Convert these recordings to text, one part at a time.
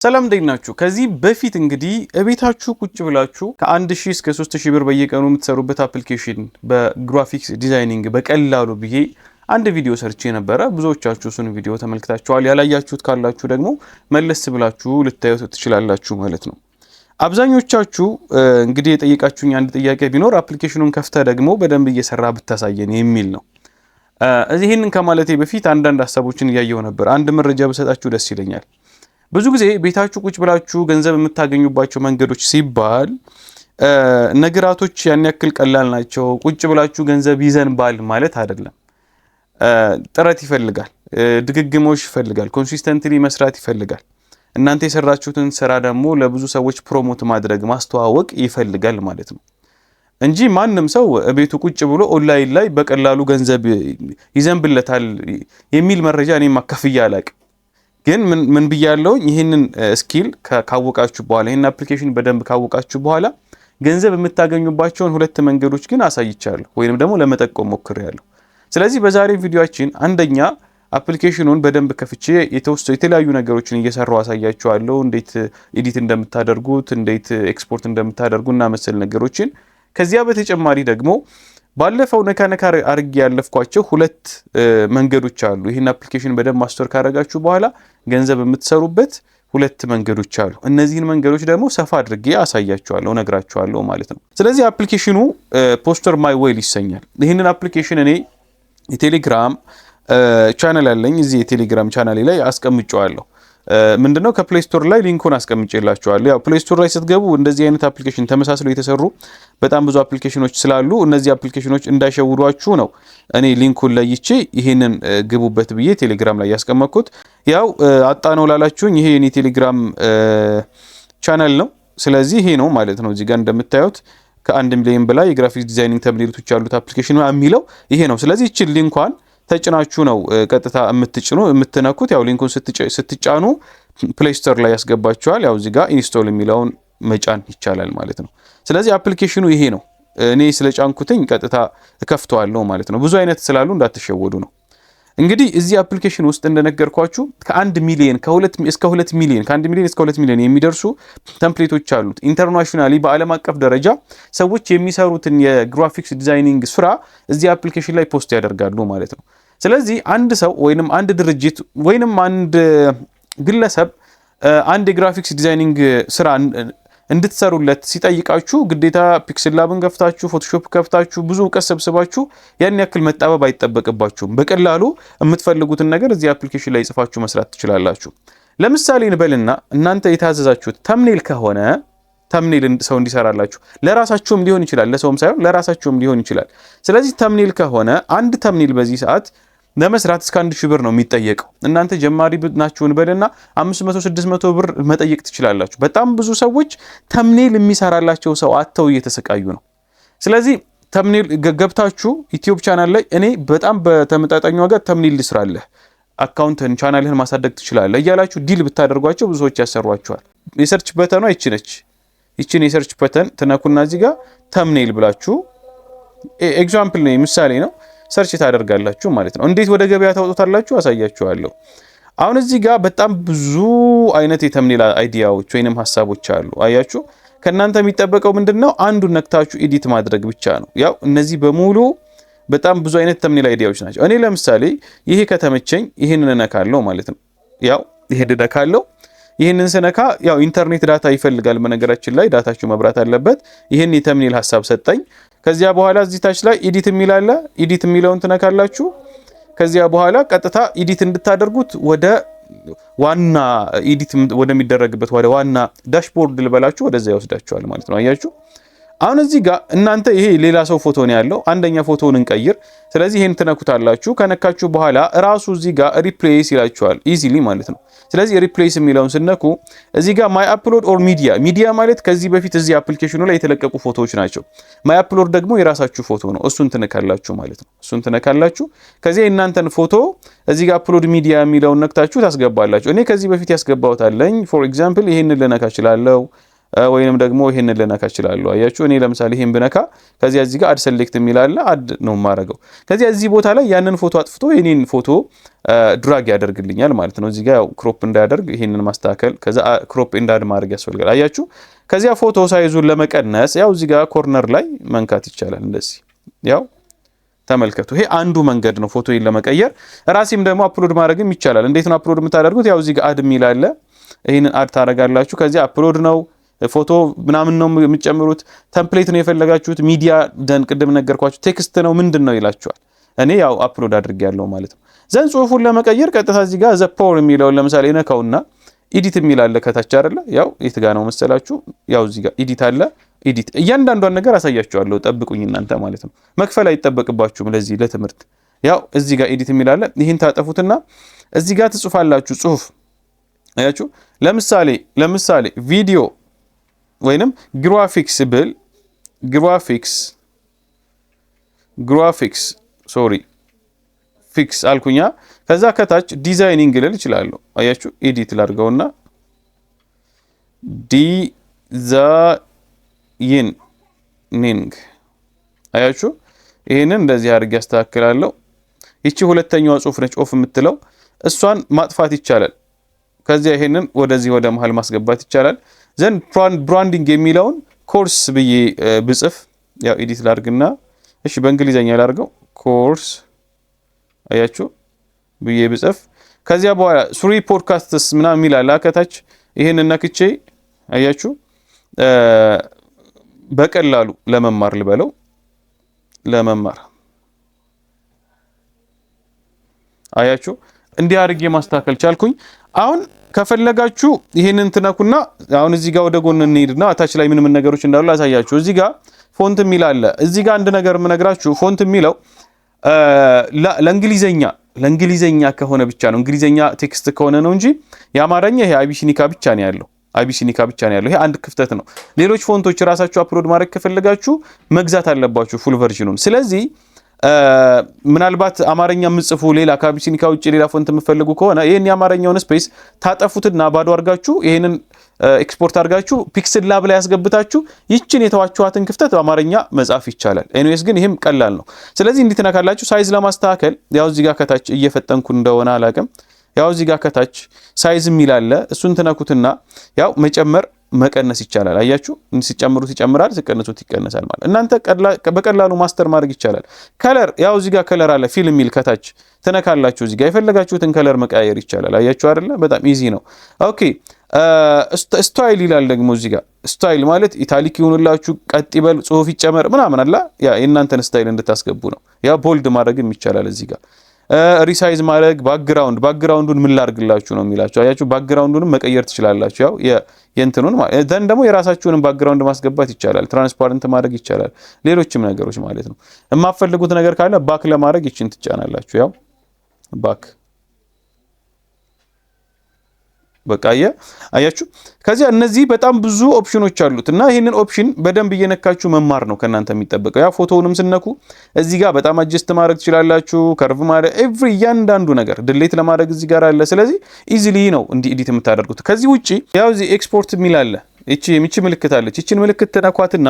ሰላም እንደናችሁ ከዚህ በፊት እንግዲህ እቤታችሁ ቁጭ ብላችሁ ከ1000 እስከ 3000 ብር በየቀኑ የምትሰሩበት አፕሊኬሽን በግራፊክስ ዲዛይኒንግ በቀላሉ ብዬ አንድ ቪዲዮ ሰርቼ ነበር። ብዙዎቻችሁ እሱን ቪዲዮ ተመልክታችኋል። ያላያችሁት ካላችሁ ደግሞ መለስ ብላችሁ ልታዩት ትችላላችሁ ማለት ነው። አብዛኞቻችሁ እንግዲህ የጠየቃችሁኝ አንድ ጥያቄ ቢኖር አፕሊኬሽኑን ከፍተህ ደግሞ በደንብ እየሰራ ብታሳየን የሚል ነው። ይሄንን ከማለቴ በፊት አንዳንድ ሐሳቦችን እያየሁ ነበር። አንድ መረጃ በሰጣችሁ ደስ ይለኛል። ብዙ ጊዜ ቤታችሁ ቁጭ ብላችሁ ገንዘብ የምታገኙባቸው መንገዶች ሲባል ነገራቶች ያን ያክል ቀላል ናቸው። ቁጭ ብላችሁ ገንዘብ ይዘንባል ማለት አይደለም። ጥረት ይፈልጋል፣ ድግግሞሽ ይፈልጋል፣ ኮንሲስተንትሊ መስራት ይፈልጋል። እናንተ የሰራችሁትን ስራ ደግሞ ለብዙ ሰዎች ፕሮሞት ማድረግ ማስተዋወቅ ይፈልጋል ማለት ነው እንጂ ማንም ሰው ቤቱ ቁጭ ብሎ ኦንላይን ላይ በቀላሉ ገንዘብ ይዘንብለታል የሚል መረጃ እኔ ማከፍያ አላቅም። ግን ምን ብያለሁ? ይሄንን ስኪል ካወቃችሁ በኋላ ይሄን አፕሊኬሽን በደንብ ካወቃችሁ በኋላ ገንዘብ የምታገኙባቸውን ሁለት መንገዶች ግን አሳይቻለሁ ወይንም ደግሞ ለመጠቆም ሞክሬያለሁ። ስለዚህ በዛሬ ቪዲዮአችን አንደኛ አፕሊኬሽኑን በደንብ ከፍቼ የተለያዩ ነገሮችን እየሰራው አሳያችኋለሁ። እንዴት ኤዲት እንደምታደርጉት፣ እንዴት ኤክስፖርት እንደምታደርጉና መሰል ነገሮችን። ከዚያ በተጨማሪ ደግሞ ባለፈው ነካ አርጌ ያለፍኳቸው ሁለት መንገዶች አሉ። ይሄን አፕሊኬሽን በደንብ ማስተር ካደረጋችሁ በኋላ ገንዘብ የምትሰሩበት ሁለት መንገዶች አሉ። እነዚህን መንገዶች ደግሞ ሰፋ አድርጌ አሳያችኋለሁ፣ ነግራችኋለሁ ማለት ነው። ስለዚህ አፕሊኬሽኑ ፖስተር ማይ ዌል ይሰኛል። ይሄንን አፕሊኬሽን እኔ የቴሌግራም ቻናል አለኝ። እዚህ የቴሌግራም ቻናሌ ላይ አስቀምጬዋለሁ። ምንድነው ከፕሌይ ስቶር ላይ ሊንኩን አስቀምጬላችኋለሁ። ያው ፕሌይ ስቶር ላይ ስትገቡ እንደዚህ አይነት አፕሊኬሽን ተመሳስለው የተሰሩ በጣም ብዙ አፕሊኬሽኖች ስላሉ እነዚህ አፕሊኬሽኖች እንዳይሸውዷችሁ ነው እኔ ሊንኩን ለይቼ ይሄንን ግቡበት ብዬ ቴሌግራም ላይ ያስቀመጥኩት። ያው አጣነው ላላችሁኝ ይሄ የኔ ቴሌግራም ቻናል ነው። ስለዚህ ይሄ ነው ማለት ነው። እዚህ ጋር እንደምታዩት ከ1 ሚሊዮን በላይ የግራፊክስ ዲዛይኒንግ ተምኔሎች ያሉት አፕሊኬሽን የሚለው ይሄ ነው። ስለዚህ እቺ ሊንኳን ተጭናችሁ ነው ቀጥታ የምትነኩት። ያው ሊንኩን ስትጫኑ ፕሌይ ስቶር ላይ ያስገባችኋል። ያው እዚህ ጋር ኢንስቶል የሚለውን መጫን ይቻላል ማለት ነው። ስለዚህ አፕሊኬሽኑ ይሄ ነው። እኔ ስለጫንኩትኝ ቀጥታ እከፍተዋለሁ ማለት ነው። ብዙ አይነት ስላሉ እንዳትሸወዱ ነው። እንግዲህ እዚህ አፕሊኬሽን ውስጥ እንደነገርኳችሁ ከ1 ሚሊዮን እስከ 2 ሚሊዮን ከ1 ሚሊዮን እስከ 2 ሚሊዮን የሚደርሱ ቴምፕሌቶች አሉት። ኢንተርናሽናሊ በዓለም አቀፍ ደረጃ ሰዎች የሚሰሩትን የግራፊክስ ዲዛይኒንግ ስራ እዚህ አፕሊኬሽን ላይ ፖስት ያደርጋሉ ማለት ነው። ስለዚህ አንድ ሰው ወይንም አንድ ድርጅት ወይንም አንድ ግለሰብ አንድ የግራፊክስ ዲዛይኒንግ ስራ እንድትሰሩለት ሲጠይቃችሁ ግዴታ ፒክስል ላብን ከፍታችሁ ፎቶሾፕ ከፍታችሁ ብዙ እውቀት ሰብስባችሁ ያን ያክል መጣበብ አይጠበቅባችሁም። በቀላሉ የምትፈልጉትን ነገር እዚህ አፕሊኬሽን ላይ ጽፋችሁ መስራት ትችላላችሁ። ለምሳሌ እንበልና እናንተ የታዘዛችሁት ተምኔል ከሆነ ተምኔል ሰው እንዲሰራላችሁ ለራሳችሁም ሊሆን ይችላል፣ ለሰውም ሳይሆን ለራሳችሁም ሊሆን ይችላል። ስለዚህ ተምኔል ከሆነ አንድ ተምኔል በዚህ ሰዓት ለመስራት እስከ 1000 ብር ነው የሚጠየቀው። እናንተ ጀማሪ ናችሁን በልና 500-600 ብር መጠየቅ ትችላላችሁ። በጣም ብዙ ሰዎች ተምኔል የሚሰራላቸው ሰው አጥተው እየተሰቃዩ ነው። ስለዚህ ተምኔል ገብታችሁ ዩቲዩብ ቻናል ላይ እኔ በጣም በተመጣጣኝ ዋጋ ተምኔል ልስራለህ፣ አካውንትን ቻናልህን ማሳደግ ትችላለህ እያላችሁ ዲል ብታደርጓቸው ብዙ ሰዎች ያሰሯቸዋል። የሰርች በተኗ ይቺ ነች። ይቺን የሰርች በተን ትነኩና እዚህ ጋር ተምኔል ብላችሁ ኤግዛምፕል ነው ምሳሌ ነው ሰርች ታደርጋላችሁ ማለት ነው። እንዴት ወደ ገበያ ታወጡታላችሁ አሳያችኋለሁ። አሁን እዚህ ጋር በጣም ብዙ አይነት የተምኔል አይዲያዎች ወይንም ሐሳቦች አሉ። አያችሁ፣ ከናንተ የሚጠበቀው ምንድነው? አንዱን ነክታችሁ ኤዲት ማድረግ ብቻ ነው። ያው እነዚህ በሙሉ በጣም ብዙ አይነት ተምኔል አይዲያዎች ናቸው። እኔ ለምሳሌ ይሄ ከተመቸኝ ይሄንን እነካለሁ ማለት ነው። ያው ይሄ እነካለሁ። ይሄንን ስነካ ያው ኢንተርኔት ዳታ ይፈልጋል። በነገራችን ላይ ዳታችሁ መብራት አለበት። ይሄን የተምኔል ሐሳብ ሰጠኝ። ከዚያ በኋላ እዚህ ታች ላይ ኤዲት የሚል አለ። ኤዲት የሚለውን ትነካላችሁ። ከዚያ በኋላ ቀጥታ ኤዲት እንድታደርጉት ወደ ዋና ኤዲት ወደሚደረግበት ወደ ዋና ዳሽቦርድ ልበላችሁ ወደዛ ይወስዳችኋል ማለት ነው። አያችሁ፣ አሁን እዚህ ጋር እናንተ ይሄ ሌላ ሰው ፎቶ ነው ያለው። አንደኛ ፎቶውን እንቀይር። ስለዚህ ይሄን ትነኩታላችሁ። ከነካችሁ በኋላ ራሱ እዚህ ጋር ሪፕሌስ ይላችኋል ኢዚሊ ማለት ነው። ስለዚህ ሪፕሌስ የሚለውን ስነኩ እዚህ ጋር ማይ አፕሎድ ኦር ሚዲያ ማለት ከዚህ በፊት እዚህ አፕሊኬሽኑ ላይ የተለቀቁ ፎቶዎች ናቸው። ማይ አፕሎድ ደግሞ የራሳችሁ ፎቶ ነው። እሱን ትነካላችሁ ማለት ነው። እሱን ትነካላችሁ። ከዚህ እናንተን ፎቶ እዚህ ጋር አፕሎድ ሚዲያ የሚለውን ነክታችሁ ታስገባላችሁ። እኔ ከዚህ በፊት ያስገባሁት አለኝ። ፎር ኤግዛምፕል ይሄንን ልነካ እችላለሁ። ወይንም ደግሞ ይሄንን ልነካ እችላለሁ። አያችሁ እኔ ለምሳሌ ይሄን ብነካ ከዚያ እዚህ ጋር አድ ሴሌክት የሚላል አድ ነው ማረገው። ከዚያ እዚህ ቦታ ላይ ያንን ፎቶ አጥፍቶ የኔን ፎቶ ድራግ ያደርግልኛል ማለት ነው። እዚህ ጋር ያው ክሮፕ እንዳያደርግ ይሄንን ማስተካከል ከዛ ክሮፕ እንዳድ ማድረግ ያስፈልጋል። አያችሁ ከዚያ ፎቶ ሳይዙን ለመቀነስ ያው እዚህ ጋር ኮርነር ላይ መንካት ይቻላል እንደዚህ ያው ተመልከቱ። ይሄ አንዱ መንገድ ነው ፎቶዬን ለመቀየር። ራሴም ደግሞ አፕሎድ ማድረግም ይቻላል። እንዴት ነው አፕሎድ የምታደርጉት? ያው እዚህ ጋር አድ የሚል አለ። ይሄንን አድ ታረጋላችሁ። ከዚያ አፕሎድ ነው ፎቶ ምናምን ነው የምትጨምሩት። ቴምፕሌት ነው የፈለጋችሁት፣ ሚዲያ ደን ቅድም ነገርኳችሁ፣ ቴክስት ነው ምንድን ነው ይላችኋል። እኔ ያው አፕሎድ አድርጌያለሁ ማለት ነው። ዘን ጽሁፉን ለመቀየር ቀጥታ እዚህ ጋር ዘ ፓወር የሚለውን ለምሳሌ ነካውና ኤዲት የሚል አለ ከታች አይደለ? ያው የት ጋር ነው መሰላችሁ? ያው እዚህ ጋር ኤዲት አለ። ኤዲት እያንዳንዷን ነገር አሳያችኋለሁ። ጠብቁኝ እናንተ ማለት ነው። መክፈል አይጠበቅባችሁም ለዚህ ለትምህርት። ያው እዚህ ጋር ኤዲት የሚል አለ። ይሄን ታጠፉትና እዚህ ጋር ትጽፋላችሁ ጽሁፍ። አያችሁ ለምሳሌ ቪዲዮ ወይንም ግራፊክስ ብል ግራፊክስ ሶሪ ፊክስ አልኩኛ። ከዛ ከታች ዲዛይኒንግ ልል እችላለሁ። አያችሁ ኤዲት ላድርገውና ዲዛይኒንግ አያችሁ ይሄንን እንደዚህ አድርጌ ያስተካክላለሁ። ይቺ ሁለተኛዋ ጽሁፍ ነች ኦፍ የምትለው እሷን ማጥፋት ይቻላል። ከዚያ ይሄንን ወደዚህ ወደ መሃል ማስገባት ይቻላል። ዘን ብራንዲንግ የሚለውን ኮርስ ብዬ ብጽፍ ያው ኤዲት ላድርግና እሺ በእንግሊዘኛ ላድርገው ኮርስ አያችሁ ብዬ ብጽፍ ከዚያ በኋላ ሱሪ ፖድካስትስ ምናምን የሚላል ከታች ይሄንን ነክቼ አያችሁ በቀላሉ ለመማር ልበለው ለመማር አያችሁ እንዲህ አድርጌ ማስተካከል ቻልኩኝ። አሁን ከፈለጋችሁ ይሄንን ትነኩና አሁን እዚህ ጋር ወደ ጎን እንሄድና አታች ላይ ምን ነገሮች እንዳሉ አሳያችሁ። እዚህ ጋር ፎንት የሚል አለ። እዚህ ጋር አንድ ነገር የምነግራችሁ ፎንት የሚለው ለእንግሊዘኛ ከሆነ ብቻ ነው። እንግሊዘኛ ቴክስት ከሆነ ነው እንጂ የአማርኛ ይሄ አቢሲኒካ ብቻ ነው ያለው። ይሄ አንድ ክፍተት ነው። ሌሎች ፎንቶች ራሳችሁ አፕሎድ ማድረግ ከፈለጋችሁ መግዛት አለባችሁ ፉል ቨርዥኑን። ስለዚህ ምናልባት አማርኛ የምጽፉ ሌላ ከአቢሲኒካ ውጪ ሌላ ፎንት የምትፈልጉ ከሆነ ይሄን የአማርኛውን ስፔስ ታጠፉትና ባዶ አድርጋችሁ ይሄንን ኤክስፖርት አድርጋችሁ ፒክስል ላብ ላይ ያስገብታችሁ ይችን የተዋችኋትን ክፍተት በአማርኛ መጻፍ ይቻላል። ኤኒዌይስ ግን ይሄም ቀላል ነው። ስለዚህ እንድትነካላችሁ ሳይዝ ለማስተካከል ያው እዚህ ጋር ከታች እየፈጠንኩ እንደሆነ አላቅም። ያው እዚህ ጋር ከታች ሳይዝ የሚል አለ። እሱን ትነኩትና ያው መጨመር መቀነስ ይቻላል። አያችሁ ሲጨምሩት ይጨምራል፣ ሲቀነሱት ይቀነሳል ማለት እናንተ በቀላሉ ማስተር ማድረግ ይቻላል። ከለር ያው እዚህ ጋር ከለር አለ። ፊልም ሚል ከታች ትነካላችሁ። እዚህ ጋር የፈለጋችሁትን ከለር መቀያየር ይቻላል። አያችሁ አይደለ? በጣም ኢዚ ነው። ኦኬ ስታይል ይላል ደግሞ እዚህ ጋር ስታይል ማለት ኢታሊክ ይሁንላችሁ፣ ቀጥ ይበል፣ ጽሁፍ ይጨመር ምናምን አላ ያ የእናንተን ስታይል እንድታስገቡ ነው። ያ ቦልድ ማድረግም ይቻላል። እዚህ ጋር ሪሳይዝ ማድረግ ባክግራውንዱን ምን ላድርግላችሁ ነው የሚላችሁ። አያችሁ ባክግራውንዱንም መቀየር ትችላላችሁ። ያው የእንትኑን ደን ደግሞ የራሳችሁንም ባክግራውንድ ማስገባት ይቻላል። ትራንስፓረንት ማድረግ ይቻላል። ሌሎችም ነገሮች ማለት ነው። የማትፈልጉት ነገር ካለ ባክ ለማድረግ ይችን ትጫናላችሁ። ያው ባክ በቃ አያችሁ። ከዚያ እነዚህ በጣም ብዙ ኦፕሽኖች አሉት እና ይሄንን ኦፕሽን በደንብ እየነካችሁ መማር ነው ከናንተ የሚጠበቀው። ያ ፎቶውንም ስነኩ እዚህ ጋር በጣም አጀስት ማድረግ ትችላላችሁ። ከርቭ ማድረግ እያንዳንዱ ነገር ድሌት ለማድረግ እዚህ ጋር አለ። ስለዚህ ኢዚሊ ነው እንዲህ ኤዲት የምታደርጉት። ከዚህ ውጪ ያው እዚህ ኤክስፖርት የሚል አለ። እቺ ምልክት አለች። እቺን ምልክት ተነኳትና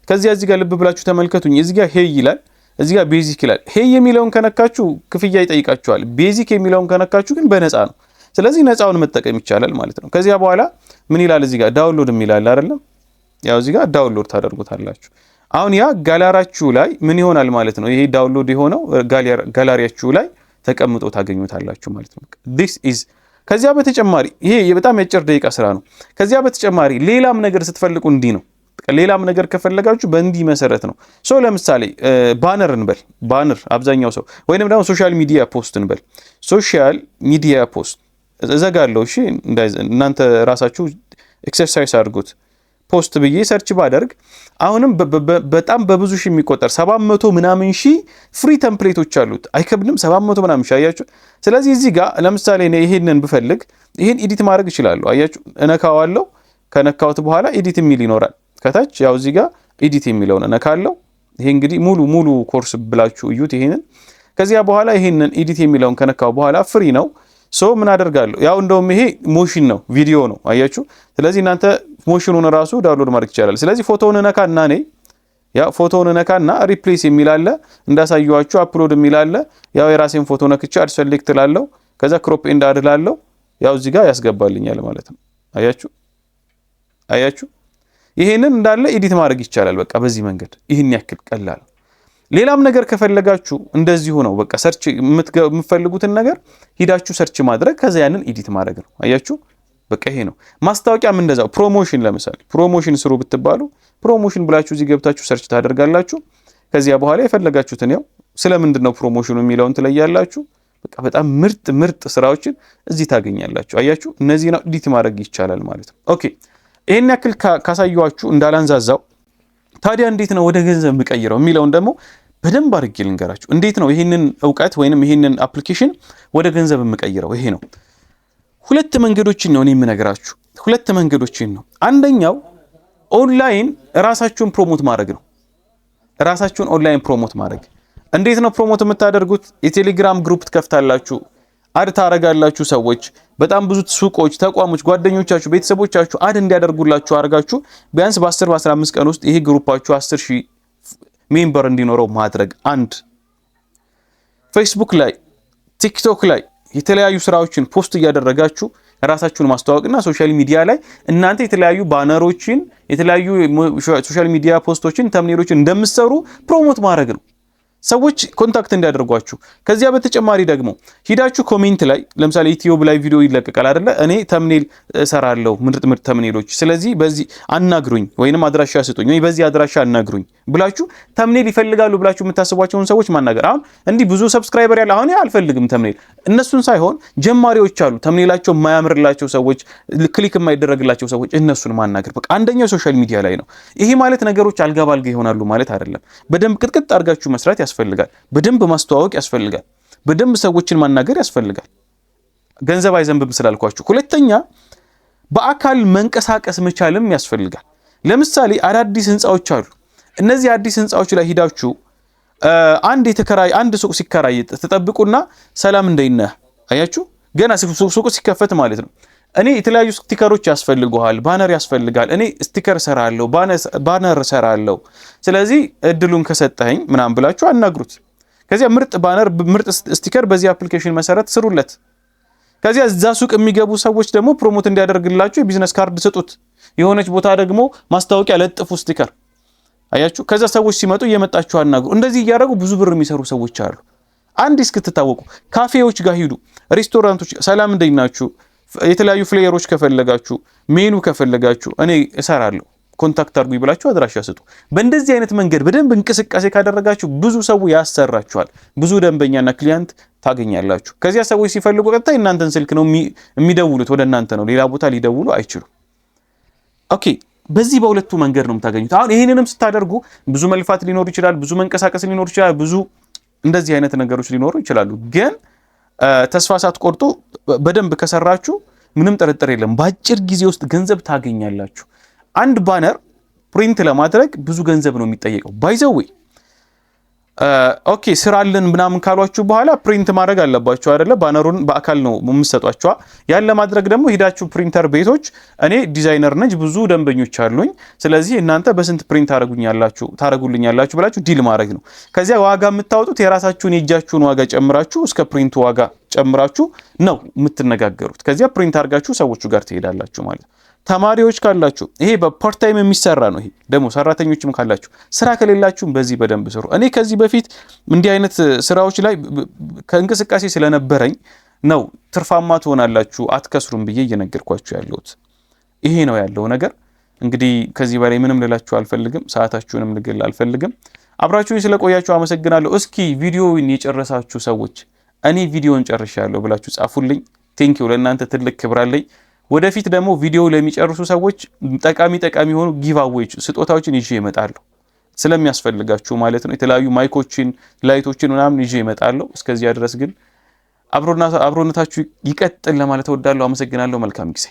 ከዚያ እዚህ ጋር ልብ ብላችሁ ተመልከቱኝ። እዚህ ጋር ሄይ ይላል፣ እዚህ ጋር ቤዚክ ይላል። ሄይ የሚለውን ከነካችሁ ክፍያ ይጠይቃችኋል። ቤዚክ የሚለውን ከነካችሁ ግን በነፃ ነው። ስለዚህ ነፃውን መጠቀም ይቻላል ማለት ነው። ከዚያ በኋላ ምን ይላል እዚህ ጋር ዳውንሎድ የሚላል አይደለም? ያው እዚህ ጋር ዳውንሎድ ታደርጉታላችሁ። አሁን ያ ጋላሪያችሁ ላይ ምን ይሆናል ማለት ነው። ይሄ ዳውንሎድ የሆነው ጋላሪያችሁ ላይ ተቀምጦ ታገኙታላችሁ ማለት ነው። this is ከዚያ በተጨማሪ ይሄ በጣም የአጭር ደቂቃ ስራ ነው። ከዚያ በተጨማሪ ሌላም ነገር ስትፈልጉ እንዲህ ነው። ሌላም ነገር ከፈለጋችሁ በእንዲህ መሰረት ነው። ለምሳሌ ባነር እንበል። ባነር አብዛኛው ሰው ወይንም ደግሞ ሶሻል ሚዲያ ፖስት እንበል። ሶሻል ሚዲያ ፖስት እዘጋለሁ። እሺ እናንተ ራሳችሁ ኤክሰርሳይዝ አድርጉት። ፖስት ብዬ ሰርች ባደርግ አሁንም በጣም በብዙ ሺህ የሚቆጠር 700 ምናምን ሺህ ፍሪ ቴምፕሌቶች አሉት። አይከብድም? 700 ምናምን ሺህ አያችሁ። ስለዚህ እዚህ ጋር ለምሳሌ እኔ ይሄንን ብፈልግ ይሄን ኤዲት ማድረግ እችላለሁ። አያችሁ እነካዋለሁ። ከነካውት በኋላ ኤዲት የሚል ይኖራል ከታች። ያው እዚህ ጋር ኤዲት የሚለውን እነካለሁ። ይሄ እንግዲህ ሙሉ ኮርስ ብላችሁ እዩት ይሄንን። ከዚያ በኋላ ይሄንን ኤዲት የሚለውን ከነካው በኋላ ፍሪ ነው። ምን አደርጋለሁ? ያው እንደውም ይሄ ሞሽን ነው ቪዲዮ ነው አያችሁ። ስለዚህ እናንተ ሞሽኑን ራሱ ዳውንሎድ ማድረግ ይቻላል። ስለዚህ ፎቶውን ነካና እኔ ያው ፎቶውን ነካና ሪፕሌስ የሚል አለ እንዳሳየዋችሁ አፕሎድ የሚል አለ። ያው የራሴን ፎቶ ነክቼ አድ ሴሌክት ላለው ከዛ ክሮፕ ኤንድ አድ ላለው ያው እዚህ ጋር ያስገባልኛል ማለት ነው። አያችሁ ይሄንን እንዳለ ኤዲት ማድረግ ይቻላል። በቃ በዚህ መንገድ ይሄን ያክል ቀላል። ሌላም ነገር ከፈለጋችሁ እንደዚሁ ነው። በቃ ሰርች የምትፈልጉትን ነገር ሂዳችሁ ሰርች ማድረግ ከዛ ያንን ኤዲት ማድረግ ነው። አያችሁ በቃ ይሄ ነው። ማስታወቂያም እንደዛው ፕሮሞሽን፣ ለምሳሌ ፕሮሞሽን ስሩ ብትባሉ ፕሮሞሽን ብላችሁ እዚህ ገብታችሁ ሰርች ታደርጋላችሁ። ከዚያ በኋላ የፈለጋችሁትን ያው ስለምንድነው ፕሮሞሽኑ የሚለውን ትለያላችሁ። በቃ በጣም ምርጥ ስራዎችን እዚህ ታገኛላችሁ። አያችሁ እነዚህ ነው ኤዲት ማድረግ ይቻላል ማለት ነው። ኦኬ ይሄን ያክል ካሳየዋችሁ እንዳላንዛዛው ታዲያ እንዴት ነው ወደ ገንዘብ የምቀይረው የሚለውን ደግሞ በደንብ አድርጌ ልንገራችሁ። እንዴት ነው ይሄንን ዕውቀት ወይንም ይሄንን አፕሊኬሽን ወደ ገንዘብ የምቀይረው? ይሄ ነው። ሁለት መንገዶችን ነው እኔ የምነግራችሁ። ሁለት መንገዶችን ነው። አንደኛው ኦንላይን ራሳችሁን ፕሮሞት ማድረግ ነው። ራሳችሁን ኦንላይን ፕሮሞት ማድረግ። እንዴት ነው ፕሮሞት የምታደርጉት? የቴሌግራም ግሩፕ ትከፍታላችሁ፣ አድ ታረጋላችሁ። ሰዎች በጣም ብዙ ሱቆች፣ ተቋሞች፣ ጓደኞቻችሁ፣ ቤተሰቦቻችሁ አድ እንዲያደርጉላችሁ አድርጋችሁ ቢያንስ በ10 በ15 ቀን ውስጥ ይሄ ግሩፓችሁ 10,000 ሜምበር እንዲኖረው ማድረግ። አንድ ፌስቡክ ላይ ቲክቶክ ላይ የተለያዩ ስራዎችን ፖስት እያደረጋችሁ ራሳችሁን ማስተዋወቅና ሶሻል ሚዲያ ላይ እናንተ የተለያዩ ባነሮችን የተለያዩ ሶሻል ሚዲያ ፖስቶችን ተምኔሎችን እንደምትሰሩ ፕሮሞት ማድረግ ነው። ሰዎች ኮንታክት እንዲያደርጓችሁ። ከዚያ በተጨማሪ ደግሞ ሂዳችሁ ኮሜንት ላይ ለምሳሌ ዩቲዩብ ላይ ቪዲዮ ይለቀቃል አይደለ? እኔ ተምኔል እሰራለሁ ምርጥ ተምኔሎች፣ ስለዚህ በዚህ አናግሩኝ ወይንም አድራሻ ስጡኝ ወይ በዚህ አድራሻ አናግሩኝ ብላችሁ ተምኔል ይፈልጋሉ ብላችሁ የምታስቧቸውን ሰዎች ማናገር። አሁን እንዲህ ብዙ ሰብስክራይበር ያለ አሁን አልፈልግም ተምኔል፣ እነሱን ሳይሆን ጀማሪዎች አሉ ተምኔላቸው የማያምርላቸው ሰዎች፣ ክሊክ የማይደረግላቸው ሰዎች፣ እነሱን ማናገር። በቃ አንደኛው ሶሻል ሚዲያ ላይ ነው። ይሄ ማለት ነገሮች አልጋ ባልጋ ይሆናሉ ማለት አይደለም። በደንብ ቅጥቅጥ አድርጋችሁ መስራት ያስፈልጋል። በደንብ ማስተዋወቅ ያስፈልጋል። በደንብ ሰዎችን ማናገር ያስፈልጋል። ገንዘብ አይዘንብም ስላልኳችሁ። ሁለተኛ በአካል መንቀሳቀስ መቻልም ያስፈልጋል። ለምሳሌ አዳዲስ ህንጻዎች አሉ። እነዚህ አዲስ ህንጻዎች ላይ ሂዳችሁ አንድ ሱቅ ሲከራይ ተጠብቁና ሰላም እንደይነህ አያችሁ፣ ገና ሱቁ ሲከፈት ማለት ነው። እኔ የተለያዩ ስቲከሮች ያስፈልጉሃል፣ ባነር ያስፈልጋል። እኔ ስቲከር ሰራለሁ፣ ባነር ሰራለሁ፣ ስለዚህ እድሉን ከሰጠኝ ምናምን ብላችሁ አናግሩት። ከዚያ ምርጥ ባነር ምርጥ ስቲከር በዚህ አፕሊኬሽን መሰረት ስሩለት። ከዚያ እዛ ሱቅ የሚገቡ ሰዎች ደግሞ ፕሮሞት እንዲያደርግላችሁ የቢዝነስ ካርድ ስጡት። የሆነች ቦታ ደግሞ ማስታወቂያ ለጥፉ ስቲከር። አያችሁ፣ ከዛ ሰዎች ሲመጡ እየመጣችሁ አናግሩ። እንደዚህ እያደረጉ ብዙ ብር የሚሰሩ ሰዎች አሉ። አንድ እስክትታወቁ ካፌዎች ጋር ሂዱ፣ ሬስቶራንቶች ሰላም እንደይናችሁ፣ የተለያዩ ፍሌየሮች ከፈለጋችሁ፣ ሜኑ ከፈለጋችሁ እኔ እሰራለሁ ኮንታክት አድርጉኝ ብላችሁ አድራሻ ስጡ። በእንደዚህ አይነት መንገድ በደንብ እንቅስቃሴ ካደረጋችሁ ብዙ ሰው ያሰራችኋል፣ ብዙ ደንበኛና ክሊያንት ታገኛላችሁ። ከዚያ ሰዎች ሲፈልጉ ቀጥታ እናንተን ስልክ ነው የሚደውሉት፣ ወደ እናንተ ነው፣ ሌላ ቦታ ሊደውሉ አይችሉም። ኦኬ በዚህ በሁለቱ መንገድ ነው የምታገኙት። አሁን ይሄንንም ስታደርጉ ብዙ መልፋት ሊኖር ይችላል፣ ብዙ መንቀሳቀስ ሊኖር ይችላል፣ ብዙ እንደዚህ አይነት ነገሮች ሊኖሩ ይችላሉ። ግን ተስፋ ሳትቆርጡ በደንብ ከሰራችሁ ምንም ጥርጥር የለም በአጭር ጊዜ ውስጥ ገንዘብ ታገኛላችሁ። አንድ ባነር ፕሪንት ለማድረግ ብዙ ገንዘብ ነው የሚጠየቀው። ባይዘዌ ኦኬ ስራልን ምናምን ካሏችሁ በኋላ ፕሪንት ማድረግ አለባችሁ አይደለ? ባነሩን በአካል ነው የምትሰጧቸው። ያን ለማድረግ ደግሞ ሄዳችሁ ፕሪንተር ቤቶች፣ እኔ ዲዛይነር ነኝ ብዙ ደንበኞች አሉኝ፣ ስለዚህ እናንተ በስንት ፕሪንት ታረጉልኛላችሁ ብላችሁ ዲል ማድረግ ነው። ከዚያ ዋጋ የምታወጡት የራሳችሁን የእጃችሁን ዋጋ ጨምራችሁ እስከ ፕሪንቱ ዋጋ ጨምራችሁ ነው የምትነጋገሩት። ከዚያ ፕሪንት አድርጋችሁ ሰዎቹ ጋር ትሄዳላችሁ ማለት ነው። ተማሪዎች ካላችሁ ይሄ በፓርት ታይም የሚሰራ ነው። ይሄ ደግሞ ሰራተኞችም ካላችሁ ስራ ከሌላችሁም በዚህ በደንብ ስሩ። እኔ ከዚህ በፊት እንዲህ አይነት ስራዎች ላይ ከእንቅስቃሴ ስለነበረኝ ነው ትርፋማ ትሆናላችሁ አትከስሩም ብዬ እየነገርኳችሁ ያለሁት። ይሄ ነው ያለው ነገር። እንግዲህ ከዚህ በላይ ምንም ልላችሁ አልፈልግም፣ ሰዓታችሁንም ልገል አልፈልግም። አብራችሁኝ ስለቆያችሁ አመሰግናለሁ። እስኪ ቪዲዮውን የጨረሳችሁ ሰዎች እኔ ቪዲዮውን ጨርሻለሁ ብላችሁ ጻፉልኝ። ቴንኪው፣ ለእናንተ ትልቅ ክብር አለኝ። ወደፊት ደግሞ ቪዲዮ ለሚጨርሱ ሰዎች ጠቃሚ የሆኑ ጊቫዌዎች ስጦታዎችን ይዤ እመጣለሁ፣ ስለሚያስፈልጋችሁ ማለት ነው። የተለያዩ ማይኮችን፣ ላይቶችን ምናምን ይዤ እመጣለሁ። እስከዚያ ድረስ ግን አብሮነታችሁ ይቀጥል ለማለት እወዳለሁ። አመሰግናለሁ። መልካም ጊዜ